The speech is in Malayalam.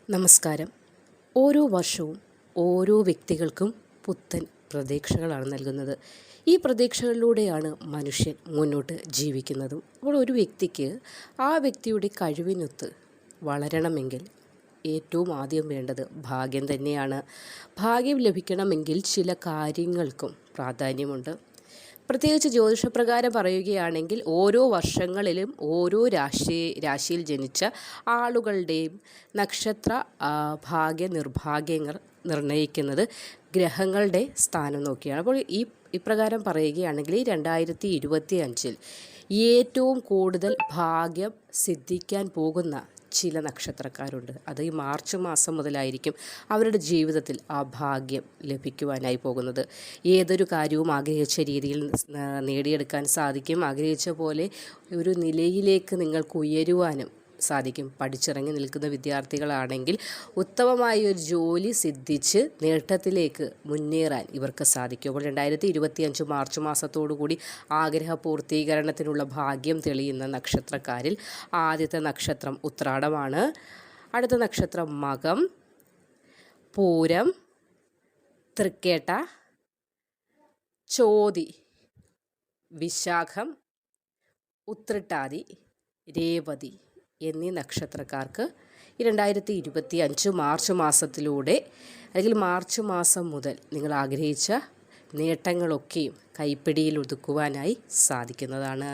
നമസ്കാരം. ഓരോ വർഷവും ഓരോ വ്യക്തികൾക്കും പുത്തൻ പ്രതീക്ഷകളാണ് നൽകുന്നത്. ഈ പ്രതീക്ഷകളിലൂടെയാണ് മനുഷ്യൻ മുന്നോട്ട് ജീവിക്കുന്നതും. അപ്പോൾ ഒരു വ്യക്തിക്ക് ആ വ്യക്തിയുടെ കഴിവിനൊത്ത് വളരണമെങ്കിൽ ഏറ്റവും ആദ്യം വേണ്ടത് ഭാഗ്യം തന്നെയാണ്. ഭാഗ്യം ലഭിക്കണമെങ്കിൽ ചില കാര്യങ്ങൾക്കും പ്രാധാന്യമുണ്ട്. പ്രത്യേകിച്ച് ജ്യോതിഷപ്രകാരം പറയുകയാണെങ്കിൽ ഓരോ വർഷങ്ങളിലും ഓരോ രാശിയിൽ ജനിച്ച ആളുകളുടെയും നക്ഷത്ര ഭാഗ്യ നിർഭാഗ്യങ്ങൾ നിർണ്ണയിക്കുന്നത് ഗ്രഹങ്ങളുടെ സ്ഥാനം നോക്കിയാണ്. അപ്പോൾ ഇപ്രകാരം പറയുകയാണെങ്കിൽ 2025 ഏറ്റവും കൂടുതൽ ഭാഗ്യം സിദ്ധിക്കാൻ പോകുന്ന ചില നക്ഷത്രക്കാരുണ്ട്. അത് ഈ മാർച്ച് മാസം മുതലായിരിക്കും അവരുടെ ജീവിതത്തിൽ ആ ഭാഗ്യം ലഭിക്കുവാനായി പോകുന്നത്. ഏതൊരു കാര്യവും ആഗ്രഹിച്ച രീതിയിൽ നേടിയെടുക്കാൻ സാധിക്കും. ആഗ്രഹിച്ച പോലെ ഒരു നിലയിലേക്ക് നിങ്ങൾക്ക് ഉയരുവാനും സാധിക്കും. പഠിച്ചിറങ്ങി നിൽക്കുന്ന വിദ്യാർത്ഥികളാണെങ്കിൽ ഉത്തമമായ ഒരു ജോലി സിദ്ധിച്ച് നേട്ടത്തിലേക്ക് മുന്നേറാൻ ഇവർക്ക് സാധിക്കും. അപ്പോൾ 2025 മാർച്ച് മാസത്തോടുകൂടി ആഗ്രഹ പൂർത്തീകരണത്തിനുള്ള ഭാഗ്യം തെളിയുന്ന നക്ഷത്രക്കാരിൽ ആദ്യത്തെ നക്ഷത്രം ഉത്രാടമാണ്. അടുത്ത നക്ഷത്രം മകം, പൂരം, തൃക്കേട്ട, ചോതി, വിശാഖം, ഉത്രട്ടാതി, രേവതി എന്നീ നക്ഷത്രക്കാർക്ക് 2025 മാർച്ച് മാസത്തിലൂടെ അല്ലെങ്കിൽ മാർച്ച് മാസം മുതൽ നിങ്ങൾ ആഗ്രഹിച്ച നേട്ടങ്ങളൊക്കെയും കൈപ്പിടിയിൽ ഒതുക്കുവാനായി സാധിക്കുന്നതാണ്.